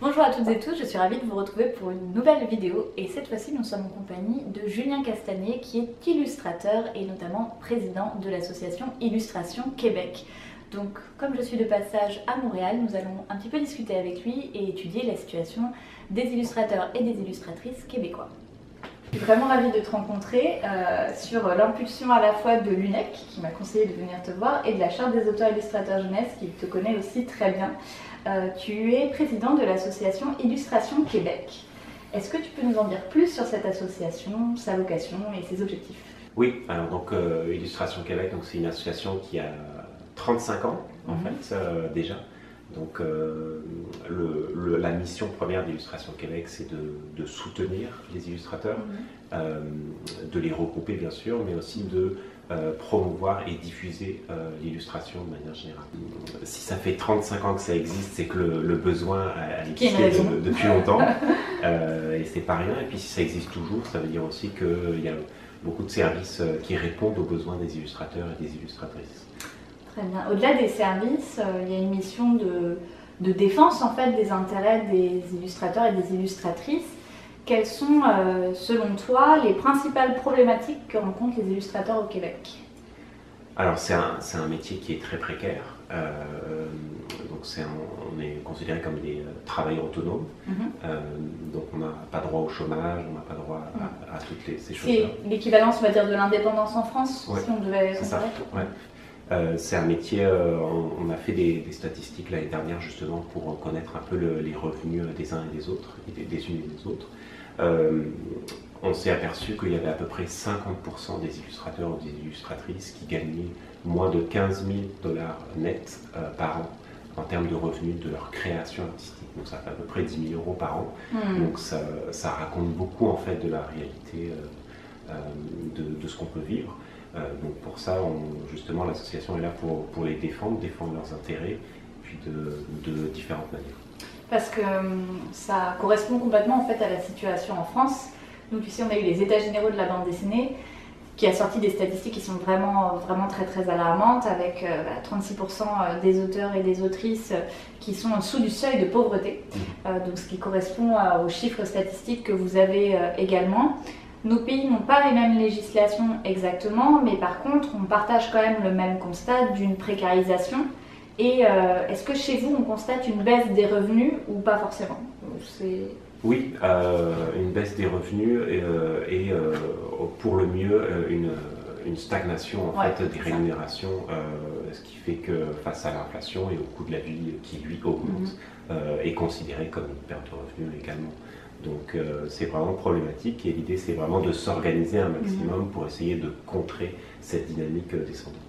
Bonjour à toutes et tous, je suis ravie de vous retrouver pour une nouvelle vidéo et cette fois-ci nous sommes en compagnie de Julien Castagnier qui est illustrateur et notamment président de l'association Illustration Québec. Donc comme je suis de passage à Montréal, nous allons un petit peu discuter avec lui et étudier la situation des illustrateurs et des illustratrices québécois. Je suis vraiment ravie de te rencontrer sur l'impulsion à la fois de l'UNEC qui m'a conseillé de venir te voir et de la Charte des auteurs illustrateurs jeunesse qui te connaît aussi très bien. Tu es président de l'association Illustration Québec. Est-ce que tu peux nous en dire plus sur cette association, sa vocation et ses objectifs? Oui, alors donc Illustration Québec, c'est une association qui a 35 ans en fait déjà. Donc la mission première d'Illustration Québec, c'est de soutenir les illustrateurs, de les regrouper bien sûr, mais aussi de promouvoir et diffuser l'illustration de manière générale. Si ça fait 35 ans que ça existe, c'est que le besoin a existé depuis longtemps, et c'est pas rien. Et puis si ça existe toujours, ça veut dire aussi qu'il y a beaucoup de services qui répondent aux besoins des illustrateurs et des illustratrices. Très bien. Au-delà des services, il y a une mission de défense en fait des intérêts des illustrateurs et des illustratrices. Quelles sont, selon toi, les principales problématiques que rencontrent les illustrateurs au Québec? Alors c'est un métier qui est très précaire. Donc on est considéré comme des travailleurs autonomes. Donc on n'a pas droit au chômage, on n'a pas droit à toutes ces choses-là. C'est l'équivalence, on va dire, de l'indépendance en France, ouais, si on devait comparer. Ouais. C'est un métier, on a fait des statistiques l'année dernière justement pour connaître un peu les revenus des uns et des autres, des unes et des autres. On s'est aperçu qu'il y avait à peu près 50% des illustrateurs ou des illustratrices qui gagnaient moins de 15 000 $ net par an en termes de revenus de leur création artistique. Donc ça fait à peu près 10 000 € par an. Donc ça raconte beaucoup en fait de la réalité de ce qu'on peut vivre. Donc pour ça, justement, l'association est là pour les défendre leurs intérêts, puis de différentes manières. Parce que ça correspond complètement en fait à la situation en France. Donc ici, on a eu les États généraux de la bande dessinée, qui a sorti des statistiques qui sont vraiment très alarmantes, avec 36% des auteurs et des autrices qui sont en dessous du seuil de pauvreté. Donc ce qui correspond aux chiffres statistiques que vous avez également. Nos pays n'ont pas les mêmes législations exactement, mais par contre, on partage quand même le même constat d'une précarisation. Et est-ce que chez vous, on constate une baisse des revenus ou pas forcément? Oui, une baisse des revenus et pour le mieux, une stagnation en fait, des rémunérations, ce qui fait que face à l'inflation et au coût de la vie qui lui augmente, est considéré comme une perte de revenus également. Donc c'est vraiment problématique et l'idée c'est vraiment de s'organiser un maximum pour essayer de contrer cette dynamique descendante.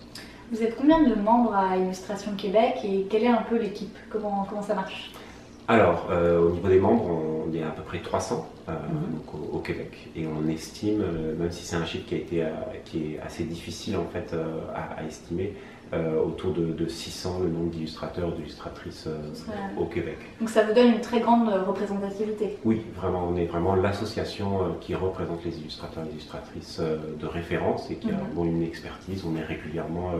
Vous êtes combien de membres à Illustration Québec et quelle est un peu l'équipe? Comment ça marche? Alors au niveau des membres, on est à peu près 300 donc au Québec et on estime, même si c'est un chiffre qui est assez difficile en fait à estimer, autour de 600 le nombre d'illustrateurs et d'illustratrices au Québec. Donc ça vous donne une très grande représentativité? Oui, vraiment, on est vraiment l'association qui représente les illustrateurs et illustratrices de référence et qui a une expertise. On est régulièrement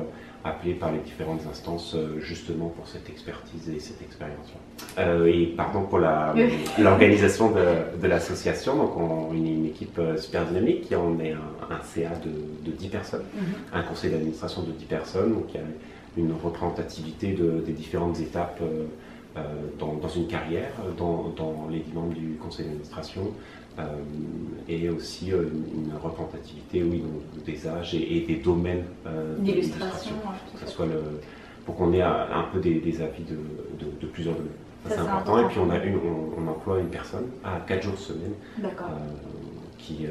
appelé par les différentes instances justement pour cette expertise et cette expérience-là. Et pardon pour l'organisation de l'association, donc on est une équipe super dynamique, on est un CA de 10 personnes, un conseil d'administration de 10 personnes, donc il y a une représentativité des différentes étapes dans une carrière, dans les membres du conseil d'administration, et aussi une représentativité des âges et des domaines d'illustration, pour qu'on ait un peu des avis de plusieurs domaines. C'est important. Et puis on emploie une personne à 4 jours semaine qui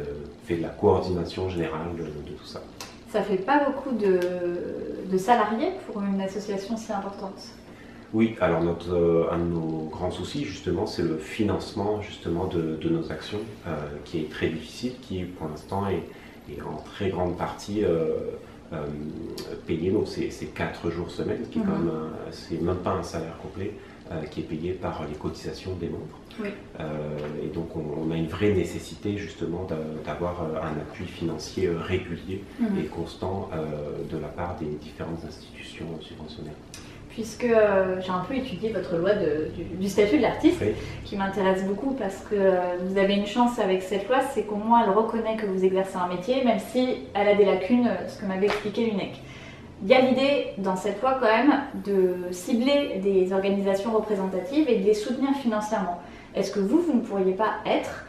fait de la coordination générale de tout ça. Ça fait pas beaucoup de salariés pour une association si importante? Oui, alors un de nos grands soucis justement, c'est le financement justement de nos actions, qui est très difficile, qui pour l'instant est en très grande partie payé. Donc c'est 4 jours semaine, qui est comme c'est même pas un salaire complet, qui est payé par les cotisations des membres. Et donc on a une vraie nécessité justement d'avoir un appui financier régulier et constant de la part des différentes institutions subventionnaires. puisque j'ai un peu étudié votre loi du statut de l'artiste, oui, qui m'intéresse beaucoup parce que vous avez une chance avec cette loi, c'est qu'au moins elle reconnaît que vous exercez un métier, même si elle a des lacunes, ce que m'avait expliqué l'UNEC. Il y a l'idée dans cette loi quand même de cibler des organisations représentatives et de les soutenir financièrement. Est-ce que vous ne pourriez pas être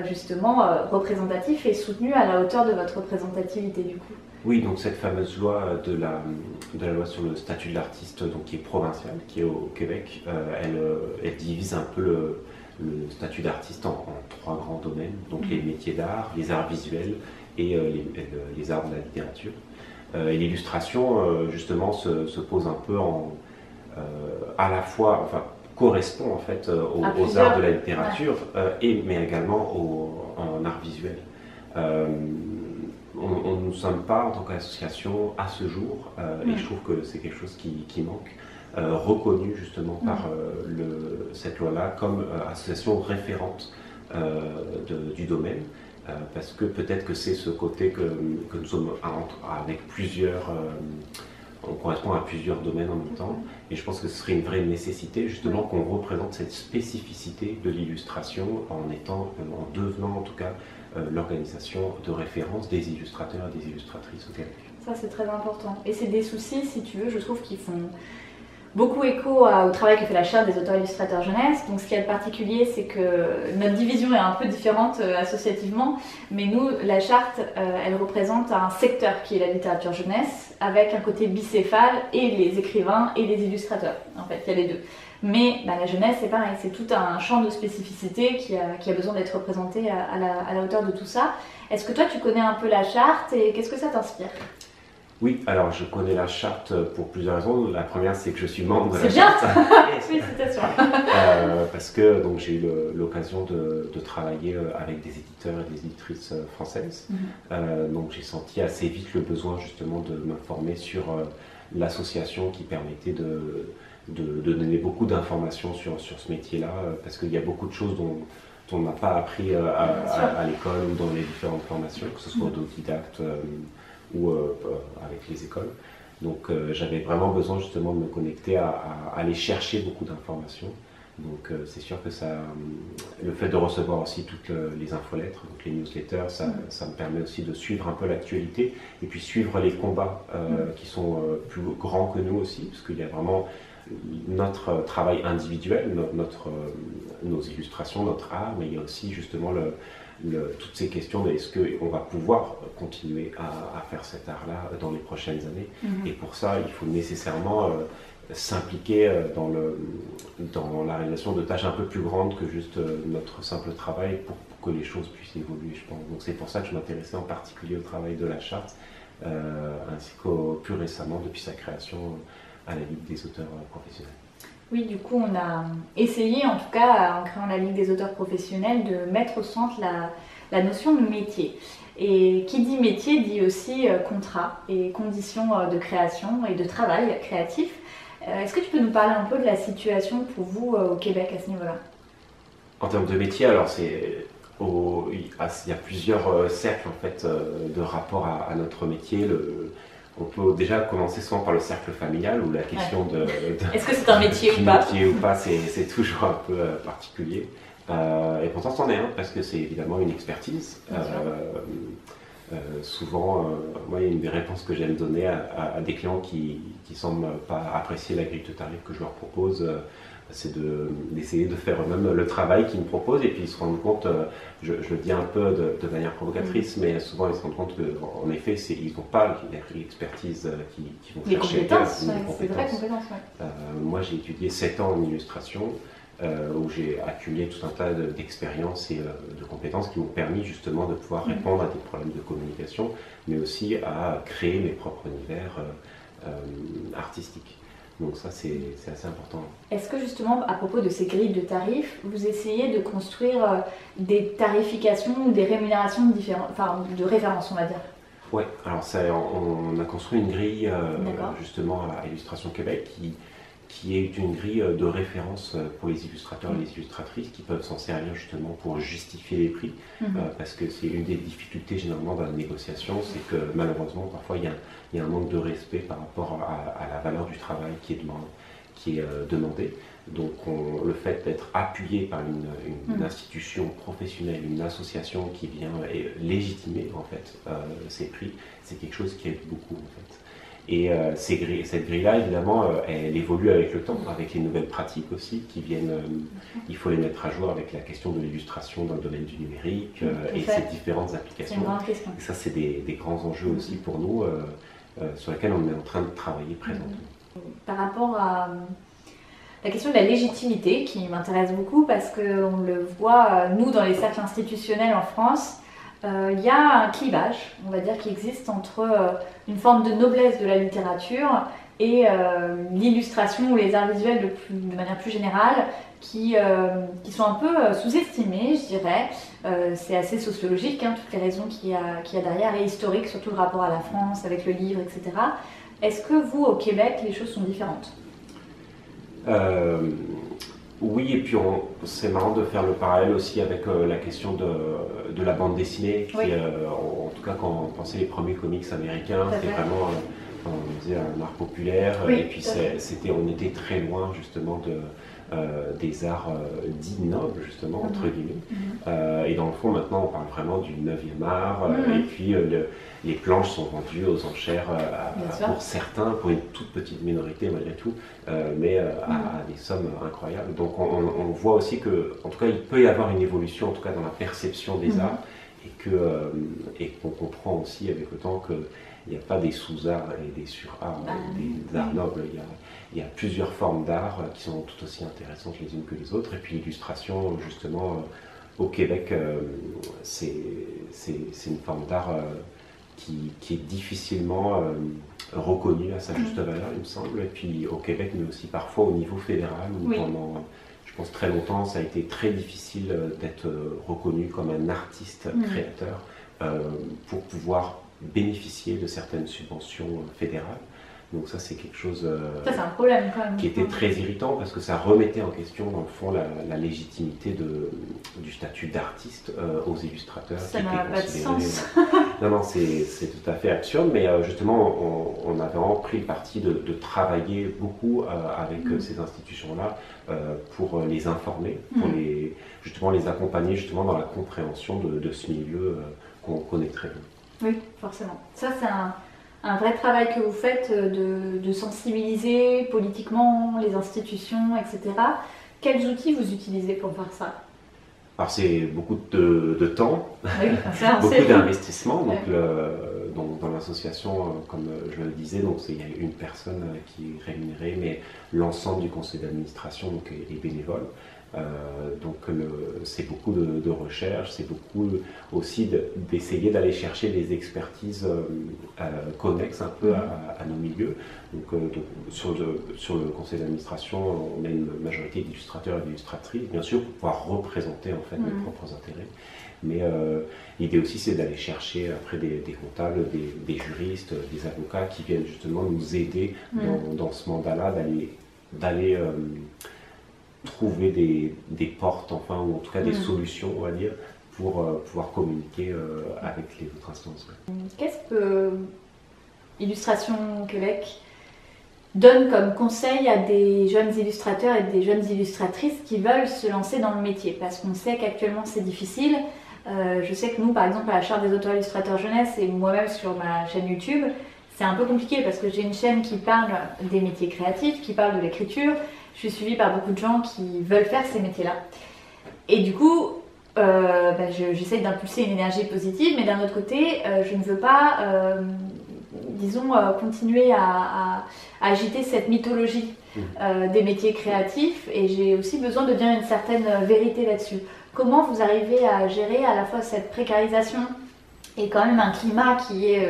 justement représentatif et soutenu à la hauteur de votre représentativité du coup? Oui, donc cette fameuse loi de la loi sur le statut de l'artiste, donc qui est provinciale, qui est au Québec, elle divise un peu le statut d'artiste en trois grands domaines, donc les métiers d'art, les arts visuels et les arts de la littérature. Et l'illustration, justement, se pose un peu à la fois, enfin, correspond en fait aux arts de la littérature, ouais, mais également en art visuel. On ne nous sommes pas en tant qu'association à ce jour, et je trouve que c'est quelque chose qui manque, reconnu justement par cette loi-là comme association référente du domaine, parce que peut-être que c'est ce côté que nous sommes avec plusieurs, on correspond à plusieurs domaines en même temps, et je pense que ce serait une vraie nécessité justement qu'on représente cette spécificité de l'illustration en devenant en tout cas l'organisation de référence des illustrateurs et des illustratrices au Québec. Ça c'est très important. Et c'est des soucis, si tu veux, je trouve qu'ils font beaucoup écho au travail que fait la Charte des auteurs illustrateurs jeunesse. Donc ce qui est particulier, c'est que notre division est un peu différente associativement, mais nous, la Charte, elle représente un secteur qui est la littérature jeunesse, avec un côté bicéphale et les écrivains et les illustrateurs. En fait, il y a les deux. Mais la jeunesse, c'est pareil, c'est tout un champ de spécificité qui a besoin d'être représenté à la hauteur de tout ça. Est-ce que toi, tu connais un peu la Charte et qu'est-ce que ça t'inspire? Oui, alors je connais la Charte pour plusieurs raisons. La première, c'est que je suis membre de la Charte. C'est bien. Félicitations. Parce que j'ai eu l'occasion de travailler avec des éditeurs et des éditrices françaises. Donc j'ai senti assez vite le besoin justement de m'informer sur l'association qui permettait de donner beaucoup d'informations sur ce métier-là, parce qu'il y a beaucoup de choses dont on n'a pas appris à l'école ou dans les différentes formations, que ce soit autodidacte ou avec les écoles. Donc j'avais vraiment besoin justement de me connecter à aller chercher beaucoup d'informations. Donc c'est sûr que le fait de recevoir aussi toutes les infolettres, donc les newsletters, ça me permet aussi de suivre un peu l'actualité et puis suivre les combats qui sont plus grands que nous aussi, parce qu'il y a vraiment notre travail individuel, nos illustrations, notre art, mais il y a aussi justement toutes ces questions de est-ce qu'on va pouvoir continuer à faire cet art-là dans les prochaines années. Et pour ça, il faut nécessairement s'impliquer dans la réalisation de tâches un peu plus grandes que juste notre simple travail pour que les choses puissent évoluer, je pense. Donc c'est pour ça que je m'intéressais en particulier au travail de la Charte, ainsi qu'au plus récemment, depuis sa création, à la Ligue des auteurs professionnels. Oui, du coup, on a essayé, en tout cas, en créant la Ligue des auteurs professionnels, de mettre au centre la notion de métier. Et qui dit métier dit aussi contrat et conditions de création et de travail créatif. Est-ce que tu peux nous parler un peu de la situation pour vous au Québec à ce niveau-là? En termes de métier, alors il y a plusieurs cercles en fait, de rapport à notre métier. On peut déjà commencer souvent par le cercle familial où la question de est-ce que c'est un métier ou pas, c'est toujours un peu particulier. Et pourtant c'en est un, parce que c'est évidemment une expertise. Souvent, moi, il y a une des réponses que j'aime donner à des clients qui semblent pas apprécier la grille de tarifs que je leur propose, c'est d'essayer de faire eux-mêmes le travail qu'ils me proposent, et puis ils se rendent compte, je le dis un peu de manière provocatrice, mais souvent ils se rendent compte qu'en effet, ils n'ont pas l'expertise qu'ils vont chercher. Les compétences, c'est vraies compétences. Moi, j'ai étudié 7 ans en illustration, où j'ai accumulé tout un tas d'expériences et de compétences qui m'ont permis justement de pouvoir répondre à des problèmes de communication, mais aussi à créer mes propres univers artistiques. Donc ça, c'est assez important. Est-ce que justement, à propos de ces grilles de tarifs, vous essayez de construire des tarifications ou des rémunérations différentes, enfin de référence, on va dire? Oui, alors on a construit une grille justement à Illustration Québec qui est une grille de référence pour les illustrateurs et les illustratrices qui peuvent s'en servir justement pour justifier les prix, parce que c'est une des difficultés généralement dans la négociation, c'est que malheureusement parfois il y a un manque de respect par rapport à la valeur du travail qui est demandé. qui est demandé. Donc le fait d'être appuyé par une institution professionnelle, une association qui vient légitimer en fait ces prix, c'est quelque chose qui aide beaucoup en fait. Et cette grille-là, évidemment, elle évolue avec le temps, avec les nouvelles pratiques aussi qui viennent. Il faut les mettre à jour avec la question de l'illustration dans le domaine du numérique et ses différentes applications. C'est une grande question. Et ça, c'est des grands enjeux aussi pour nous, sur lesquels on est en train de travailler présentement. Par rapport à la question de la légitimité, qui m'intéresse beaucoup parce qu'on le voit, nous, dans les cercles institutionnels en France, il y a un clivage, on va dire, qui existe entre une forme de noblesse de la littérature et l'illustration ou les arts visuels de manière plus générale, qui sont un peu sous-estimés, je dirais. C'est assez sociologique, hein, toutes les raisons qu'il y a derrière, et historique, surtout le rapport à la France, avec le livre, etc. Est-ce que vous, au Québec, les choses sont différentes ? Oui, et puis c'est marrant de faire le parallèle aussi avec la question de la bande dessinée, qui, en tout cas quand on pensait les premiers comics américains, c'était vraiment on disait un art populaire, et puis on était très loin justement des arts dits nobles, justement, entre guillemets. Et dans le fond, maintenant, on parle vraiment du 9e art, et puis les planches sont vendues aux enchères pour certains, pour une toute petite minorité malgré tout, mais à des sommes incroyables. Donc on voit aussi que, en tout cas, il peut y avoir une évolution, en tout cas dans la perception des arts, et qu'on comprend aussi avec le temps qu'il n'y a pas des sous-arts et des sur-arts, des arts nobles. Il y a plusieurs formes d'art qui sont tout aussi intéressantes les unes que les autres. Et puis l'illustration, justement, au Québec, c'est une forme d'art qui est difficilement reconnue à sa juste valeur, il me semble. Et puis au Québec, mais aussi parfois au niveau fédéral, où pendant, je pense, très longtemps, ça a été très difficile d'être reconnu comme un artiste créateur pour pouvoir bénéficier de certaines subventions fédérales. Donc ça, c'est quelque chose c'est un problème, quand même, qui était très irritant parce que ça remettait en question, dans le fond, la légitimité du statut d'artiste aux illustrateurs. Ça n'a pas de sens. Non, c'est tout à fait absurde, mais justement, on a vraiment pris le parti de travailler beaucoup avec ces institutions-là pour les informer, pour justement les accompagner justement dans la compréhension de ce milieu qu'on connaît très bien. Oui, forcément. Ça, c'est un vrai travail que vous faites de sensibiliser politiquement les institutions, etc. Quels outils vous utilisez pour faire ça ? Alors c'est beaucoup de temps, beaucoup d'investissement. Donc dans l'association, comme je le disais, il y a une personne qui est rémunérée, mais l'ensemble du conseil d'administration est bénévole. Donc c'est beaucoup de recherche, c'est beaucoup aussi d'essayer d'aller chercher des expertises connexes un peu à nos milieux. Donc sur le conseil d'administration, on a une majorité d'illustrateurs et d'illustratrices, bien sûr, pour pouvoir représenter en fait nos propres intérêts. Mais l'idée aussi, c'est d'aller chercher après des comptables, des juristes, des avocats qui viennent justement nous aider dans ce mandat-là, d'aller trouver des portes, enfin, ou en tout cas des solutions, on va dire, pour pouvoir communiquer avec les autres instances. Qu'est-ce que Illustration Québec donne comme conseil à des jeunes illustrateurs et des jeunes illustratrices qui veulent se lancer dans le métier? Parce qu'on sait qu'actuellement c'est difficile. Je sais que nous, par exemple, à la Charte des auteurs illustrateurs jeunesse et moi-même sur ma chaîne YouTube, c'est un peu compliqué parce que j'ai une chaîne qui parle des métiers créatifs, qui parle de l'écriture. Je suis suivie par beaucoup de gens qui veulent faire ces métiers-là. Et du coup, j'essaie d'impulser une énergie positive, mais d'un autre côté, je ne veux pas, continuer à agiter cette mythologie des métiers créatifs, et j'ai aussi besoin de dire une certaine vérité là-dessus. Comment vous arrivez à gérer à la fois cette précarisation et quand même un climat qui est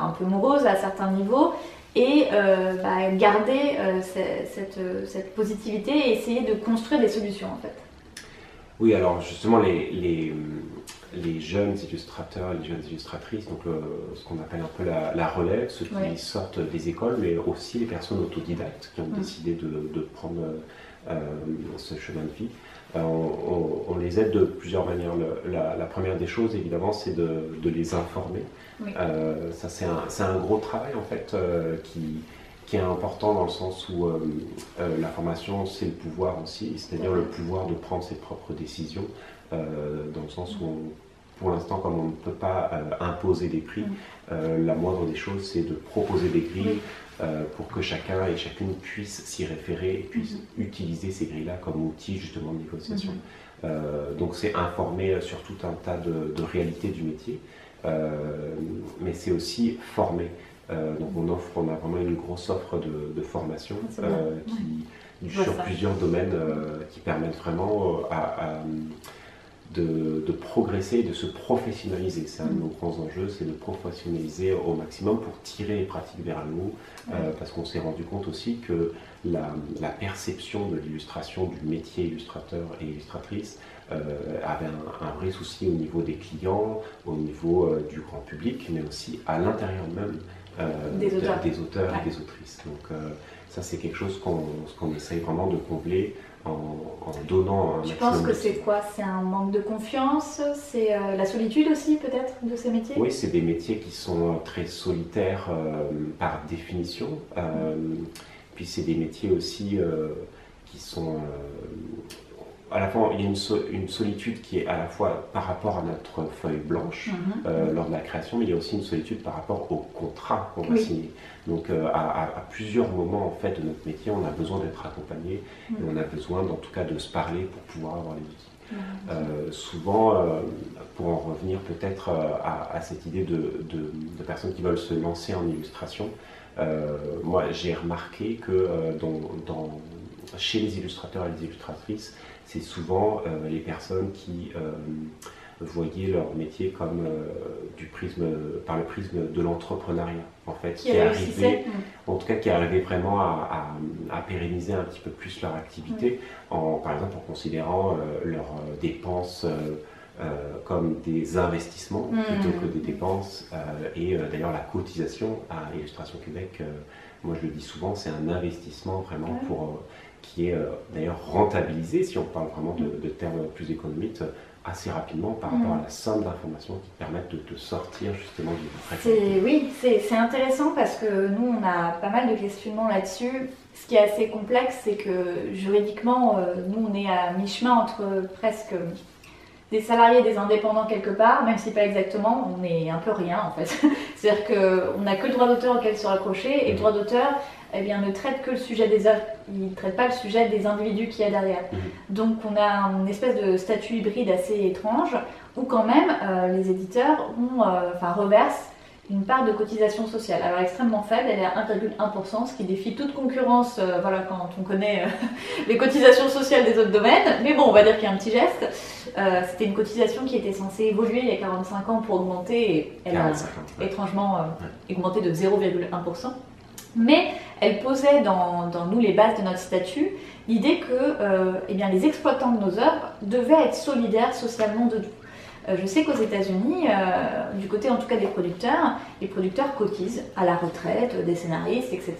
un peu morose à certains niveaux, et garder cette positivité et essayer de construire des solutions en fait? Oui, alors justement les jeunes illustrateurs, les jeunes illustratrices, donc ce qu'on appelle un peu la relève, ceux qui sortent des écoles, mais aussi les personnes autodidactes qui ont décidé de prendre ce chemin de vie. On les aide de plusieurs manières. La première des choses, évidemment, c'est de les informer. Ça, c'est un gros travail, en fait, qui est important dans le sens où la formation, c'est le pouvoir aussi, c'est-à-dire le pouvoir de prendre ses propres décisions, dans le sens où, pour l'instant, comme on ne peut pas imposer des prix, la moindre des choses, c'est de proposer des grilles pour que chacun et chacune puisse s'y référer et puisse utiliser ces grilles-là comme outil justement de négociation. Donc c'est informer sur tout un tas de réalités du métier, mais c'est aussi former. Donc on a vraiment une grosse offre de formation sur plusieurs domaines qui permettent vraiment de progresser et de se professionnaliser. C'est un de nos grands enjeux, c'est de professionnaliser au maximum pour tirer les pratiques vers le haut, parce qu'on s'est rendu compte aussi que la perception de l'illustration, du métier illustrateur et illustratrice, avait un vrai souci au niveau des clients, au niveau du grand public, mais aussi à l'intérieur même des auteurs et des autrices. Donc ça, c'est quelque chose qu'on essaye vraiment de combler en donnant un maximum. Tu penses que c'est quoi? C'est un manque de confiance? C'est la solitude aussi peut-être de ces métiers? Oui, c'est des métiers qui sont très solitaires par définition. Puis c'est des métiers aussi qui sont... à la fois, il y a une solitude qui est à la fois par rapport à notre feuille blanche lors de la création, mais il y a aussi une solitude par rapport au contrat qu'on va signer. Donc à plusieurs moments en fait de notre métier, on a besoin d'être accompagné et on a besoin en tout cas de se parler pour pouvoir avoir les outils. Souvent, pour en revenir peut-être à cette idée de personnes qui veulent se lancer en illustration, moi j'ai remarqué que chez les illustrateurs et les illustratrices, c'est souvent les personnes qui voyaient leur métier comme par le prisme de l'entrepreneuriat, en fait, qui arrivait, en tout cas qui arrivait vraiment à pérenniser un petit peu plus leur activité, par exemple en considérant leurs dépenses comme des investissements plutôt que des dépenses, et d'ailleurs la cotisation à Illustration Québec, moi je le dis souvent, c'est un investissement vraiment qui est d'ailleurs rentabilisé, si on parle vraiment de termes plus économiques, assez rapidement par rapport à la somme d'informations qui permettent de te sortir justement du précarité. Oui, c'est intéressant parce que nous on a pas mal de questionnements là-dessus. Ce qui est assez complexe, c'est que juridiquement, nous on est à mi-chemin entre presque des salariés et des indépendants quelque part, même si pas exactement, on est un peu rien en fait. C'est-à-dire qu'on n'a que le droit d'auteur auquel se raccrocher, et le droit d'auteur ne traite que le sujet des œuvres, il ne traite pas le sujet des individus qu'il y a derrière. Donc on a une espèce de statut hybride assez étrange, où quand même les éditeurs reversent une part de cotisation sociale. Alors extrêmement faible, elle est à 1,1%, ce qui défie toute concurrence quand on connaît les cotisations sociales des autres domaines. Mais bon, on va dire qu'il y a un petit geste. C'était une cotisation qui était censée évoluer il y a 45 ans pour augmenter, et elle a étrangement augmenté de 0,1%. Mais elle posait dans nous les bases de notre statut l'idée que les exploitants de nos œuvres devaient être solidaires socialement de tout. Je sais qu'aux États-Unis, du côté en tout cas des producteurs, les producteurs cotisent à la retraite, des scénaristes, etc.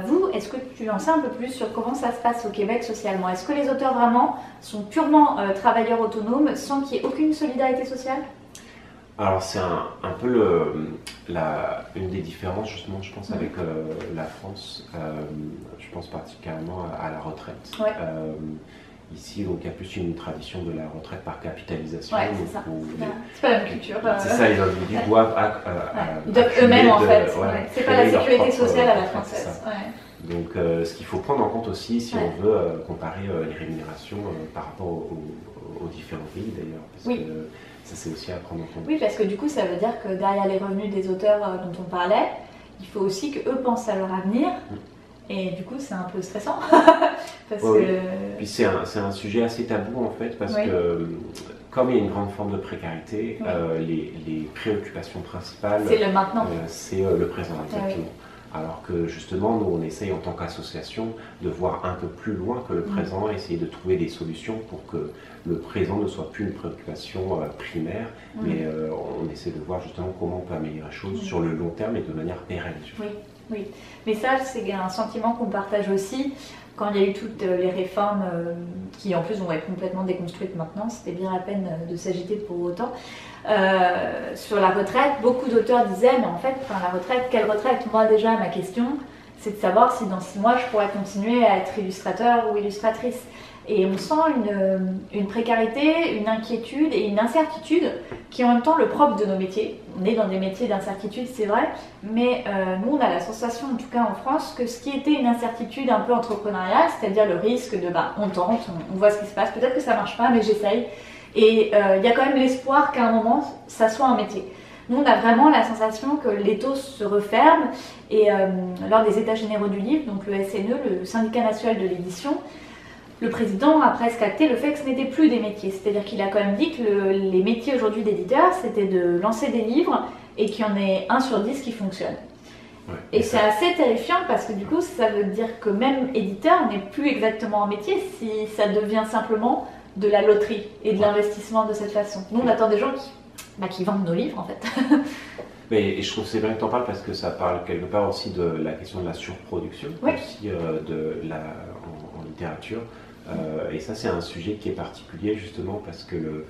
Vous, est-ce que tu en sais un peu plus sur comment ça se passe au Québec socialement? Est-ce que les auteurs vraiment sont purement travailleurs autonomes sans qu'il y ait aucune solidarité sociale? Alors c'est un peu une des différences justement, je pense, avec la France. Je pense particulièrement à la retraite. Ici, donc, il y a plus une tradition de la retraite par capitalisation. C'est ça. C'est pas la même culture. C'est ça, les individus doivent eux-mêmes en fait. C'est pas la sécurité sociale à la française. Donc, ce qu'il faut prendre en compte aussi, si on veut comparer les rémunérations par rapport aux différents pays d'ailleurs. Parce que ça, c'est aussi à prendre en compte. Oui, parce que du coup, ça veut dire que derrière les revenus des auteurs dont on parlait, il faut aussi qu'eux pensent à leur avenir. Et du coup, c'est un peu stressant. Puis c'est un sujet assez tabou en fait, parce que comme il y a une grande forme de précarité, les préoccupations principales, c'est le maintenant. C'est le présent, exactement. Alors que justement, nous, on essaye en tant qu'association de voir un peu plus loin que le présent, essayer de trouver des solutions pour que le présent ne soit plus une préoccupation primaire, mais on essaie de voir justement comment on peut améliorer les choses sur le long terme et de manière pérenne. Oui, mais ça c'est un sentiment qu'on partage aussi. Quand il y a eu toutes les réformes qui en plus vont être complètement déconstruites maintenant, c'était bien la peine de s'agiter pour autant. Sur la retraite, beaucoup d'auteurs disaient mais en fait, la retraite, quelle retraite? Moi déjà ma question, c'est de savoir si dans 6 mois je pourrais continuer à être illustrateur ou illustratrice. Et on sent une précarité, une inquiétude et une incertitude qui est en même temps le propre de nos métiers. On est dans des métiers d'incertitude, c'est vrai, mais nous on a la sensation, en tout cas en France, que ce qui était une incertitude un peu entrepreneuriale, c'est-à-dire le risque de on tente, on voit ce qui se passe, peut-être que ça marche pas mais j'essaye. Et il y a quand même l'espoir qu'à un moment ça soit un métier. Nous, on a vraiment la sensation que l'étau se referme et lors des états généraux du livre, donc le SNE, le syndicat national de l'édition, le président a presque acté le fait que ce n'était plus des métiers. C'est-à-dire qu'il a quand même dit que les métiers aujourd'hui d'éditeur, c'était de lancer des livres et qu'il y en ait 1 sur 10 qui fonctionne. Ouais, et c'est assez terrifiant parce que du coup, ça veut dire que même éditeur n'est plus exactement un métier si ça devient simplement de la loterie et de l'investissement de cette façon. Nous, on attend des gens qui vendent nos livres en fait. Mais je trouve que c'est bien que tu en parles parce que ça parle quelque part aussi de la question de la surproduction, aussi en littérature. Et ça, c'est un sujet qui est particulier justement parce que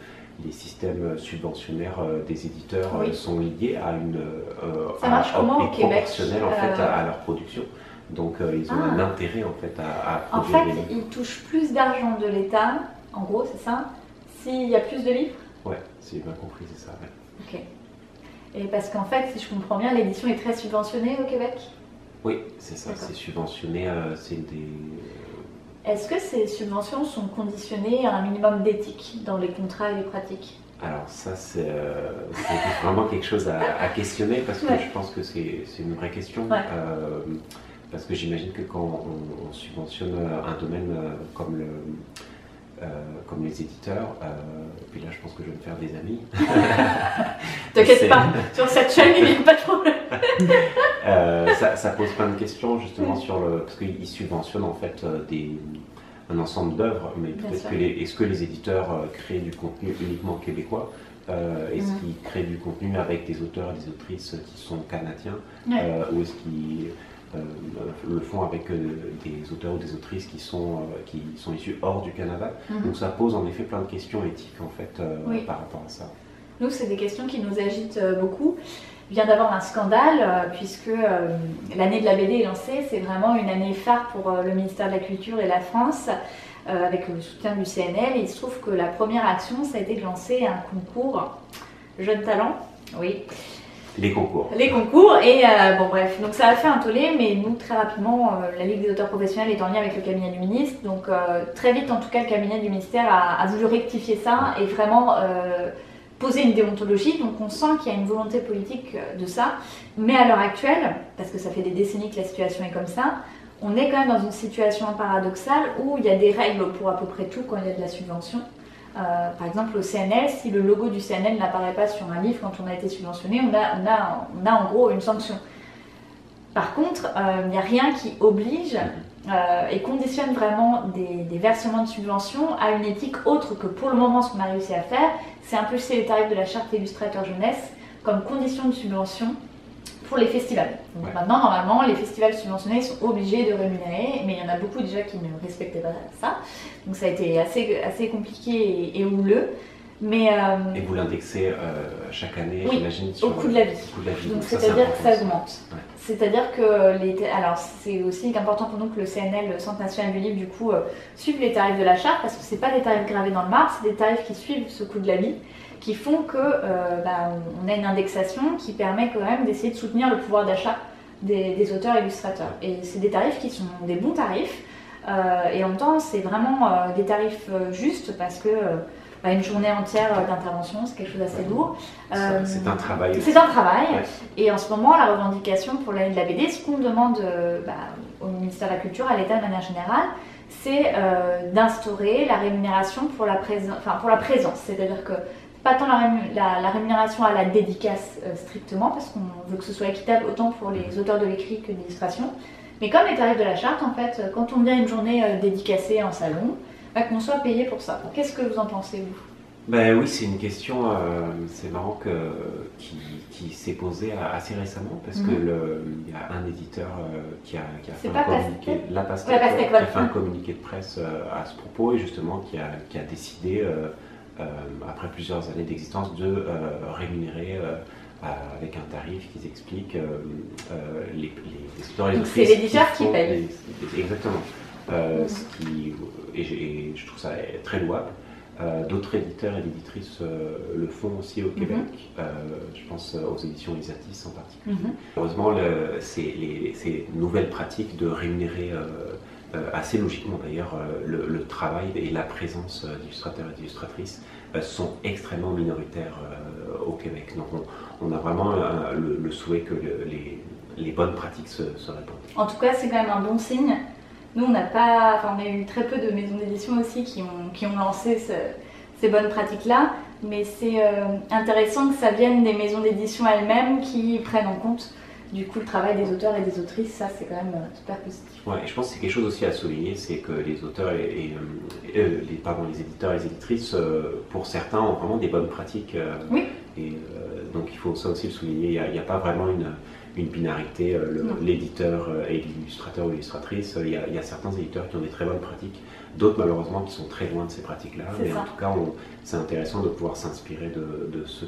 les systèmes subventionnaires des éditeurs sont liés à ça marche comment au Québec proportionnel en fait à leur production. Donc ils ont un intérêt en fait à produire des livres. Ils touchent plus d'argent de l'État, en gros, c'est ça, s'il y a plus de livres. Ouais, c'est bien compris, c'est ça. Ouais. Ok. Et parce qu'en fait, si je comprends bien, l'édition est très subventionnée au Québec. Oui, c'est ça, c'est subventionné, Est-ce que ces subventions sont conditionnées à un minimum d'éthique dans les contrats et les pratiques? Alors ça, c'est vraiment quelque chose à questionner parce que je pense que c'est une vraie question. Parce que j'imagine que quand on subventionne un domaine comme les éditeurs, puis là je pense que je vais me faire des amis. T'inquiète pas, sur cette chaîne il n'y a pas de problème. Ça pose plein de questions justement parce qu'ils subventionnent en fait un ensemble d'œuvres, mais peut-être est-ce que les éditeurs créent du contenu uniquement québécois? Est-ce qu'ils créent du contenu avec des auteurs et des autrices qui sont canadiens? Ou est-ce qu'ils le font avec des auteurs ou des autrices qui sont issus hors du Canada? Donc ça pose en effet plein de questions éthiques en fait par rapport à ça. Nous, c'est des questions qui nous agitent beaucoup. Il vient d'avoir un scandale puisque l'année de la BD est lancée, c'est vraiment une année phare pour le ministère de la Culture et la France avec le soutien du CNL. Et il se trouve que la première action, ça a été de lancer un concours Jeunes Talents. Oui. Les concours. Les concours, et bon bref, donc ça a fait un tollé, mais nous très rapidement, la Ligue des auteurs professionnels est en lien avec le cabinet du ministre, donc très vite en tout cas le cabinet du ministère a voulu rectifier ça et vraiment poser une déontologie, donc on sent qu'il y a une volonté politique de ça, mais à l'heure actuelle, parce que ça fait des décennies que la situation est comme ça, on est quand même dans une situation paradoxale où il y a des règles pour à peu près tout quand il y a de la subvention. Par exemple au CNL, si le logo du CNL n'apparaît pas sur un livre quand on a été subventionné, on a en gros une sanction. Par contre, il n'y a rien qui oblige et conditionne vraiment des versements de subventions à une éthique autre que pour le moment ce qu'on a réussi à faire, c'est impulser les tarifs de la charte illustrateur jeunesse comme condition de subvention pour les festivals. Donc maintenant, normalement, les festivals subventionnés sont obligés de rémunérer, mais il y en a beaucoup déjà qui ne respectaient pas ça. Donc ça a été assez compliqué et houleux. Mais, et vous l'indexez chaque année, j'imagine, au coût de la vie. Donc c'est-à-dire que ça augmente. Ouais. C'est-à-dire que alors c'est aussi important pour nous que le CNL, le Centre national du livre, du coup, suive les tarifs de la charte, parce que c'est pas des tarifs gravés dans le marbre, c'est des tarifs qui suivent ce coût de la vie, qui font que on a une indexation qui permet quand même d'essayer de soutenir le pouvoir d'achat des auteurs et illustrateurs. Et c'est des tarifs qui sont des bons tarifs, et en même temps c'est vraiment des tarifs justes parce que une journée entière d'intervention, c'est quelque chose d'assez lourd. C'est un travail. C'est un travail. Ouais. Et en ce moment, la revendication pour l'année de la BD, ce qu'on demande au ministère de la Culture, à l'État de manière générale, c'est d'instaurer la rémunération pour la présence. C'est-à-dire que pas tant la rémunération à la dédicace strictement, parce qu'on veut que ce soit équitable autant pour les auteurs de l'écrit que de l'illustration. Mais comme les tarifs de la charte, en fait, quand on vient une journée dédicacée en salon, qu'on soit payé pour ça. Qu'est-ce que vous en pensez, vous? Ben oui, c'est une question, c'est marrant qui s'est posée assez récemment parce que il y a un éditeur qui a fait un communiqué, La Pastèque, qui a fait un communiqué de presse à ce propos et justement qui a décidé, après plusieurs années d'existence, de rémunérer avec un tarif qu'ils expliquent les auteurs et les Donc autrices. c'est l'éditeur qui paye. Exactement. Et je trouve ça très louable. D'autres éditeurs et éditrices le font aussi au Québec. Je pense aux éditions Isatis en particulier. Heureusement, ces nouvelles pratiques de rémunérer assez logiquement d'ailleurs le travail et la présence d'illustrateurs et d'illustratrices sont extrêmement minoritaires au Québec. Donc on a vraiment le souhait que les bonnes pratiques se répandent. En tout cas, c'est quand même un bon signe. Nous, on a eu très peu de maisons d'édition aussi qui ont lancé ces bonnes pratiques-là, mais c'est intéressant que ça vienne des maisons d'édition elles-mêmes qui prennent en compte du coup le travail des auteurs et des autrices. Ça, c'est quand même super positif. Ouais, et je pense que c'est quelque chose aussi à souligner, c'est que les auteurs les éditeurs et les éditrices, pour certains, ont vraiment des bonnes pratiques. Oui. Et donc il faut ça aussi le souligner. Il n'y a pas vraiment une binarité, l'éditeur et l'illustrateur ou l'illustratrice. Il y a certains éditeurs qui ont des très bonnes pratiques, d'autres malheureusement qui sont très loin de ces pratiques-là. Mais en tout cas, c'est intéressant de pouvoir s'inspirer de ceux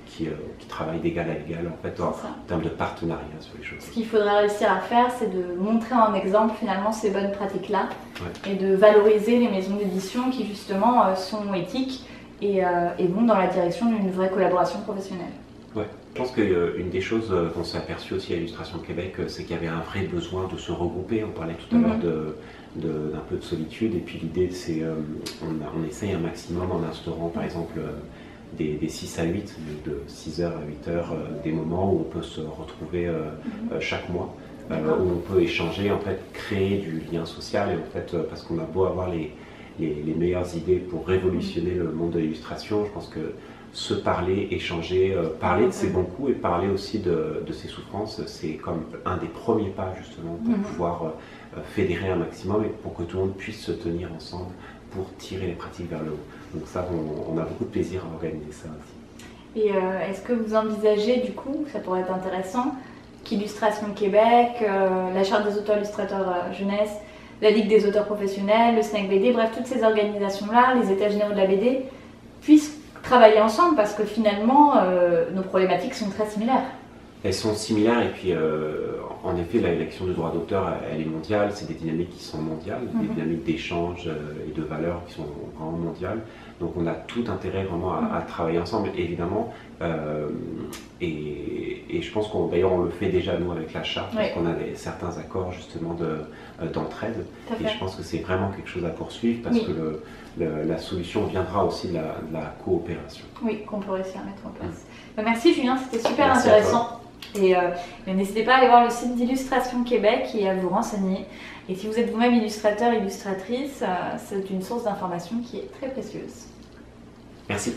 qui travaillent d'égal à égal en termes de partenariat sur les choses. Ce qu'il faudra réussir à faire, c'est de montrer en exemple finalement ces bonnes pratiques-là, ouais, et de valoriser les maisons d'édition qui justement sont éthiques et vont dans la direction d'une vraie collaboration professionnelle. Ouais. Je pense qu'une des choses qu'on s'est aperçu aussi à Illustration Québec, c'est qu'il y avait un vrai besoin de se regrouper. On parlait tout à l'heure d'un peu de solitude, et puis l'idée c'est on essaye un maximum en instaurant par exemple des 6 à 8, de 6h à 8h, des moments où on peut se retrouver chaque mois, où on peut échanger, en fait, créer du lien social, et en fait, parce qu'on a beau avoir les meilleures idées pour révolutionner le monde de l'illustration, je pense que se parler, échanger, parler de ses bons coups et parler aussi de ses souffrances, c'est comme un des premiers pas justement pour pouvoir fédérer un maximum et pour que tout le monde puisse se tenir ensemble pour tirer les pratiques vers le haut. Donc ça, on a beaucoup de plaisir à organiser ça aussi. Et est-ce que vous envisagez du coup, ça pourrait être intéressant, qu'Illustration Québec, la Charte des auteurs illustrateurs jeunesse, la Ligue des auteurs professionnels, le SNEC BD, bref, toutes ces organisations-là, les États généraux de la BD, puissent travailler ensemble, parce que finalement, nos problématiques sont très similaires. Elles sont similaires, et puis en effet, la question du droit d'auteur, elle est mondiale, c'est des dynamiques qui sont mondiales, des dynamiques d'échange et de valeurs qui sont vraiment mondiales. Donc on a tout intérêt vraiment à travailler ensemble, évidemment. Et je pense d'ailleurs on le fait déjà nous avec la charte, parce qu'on a certains accords justement d'entraide. Et je pense que c'est vraiment quelque chose à poursuivre, parce que la solution viendra aussi de la coopération. Oui, qu'on peut réussir à mettre en place. Merci Julien, c'était super intéressant. Et n'hésitez pas à aller voir le site d'Illustration Québec et à vous renseigner. Et si vous êtes vous-même illustrateur, illustratrice, c'est une source d'information qui est très précieuse. Merci.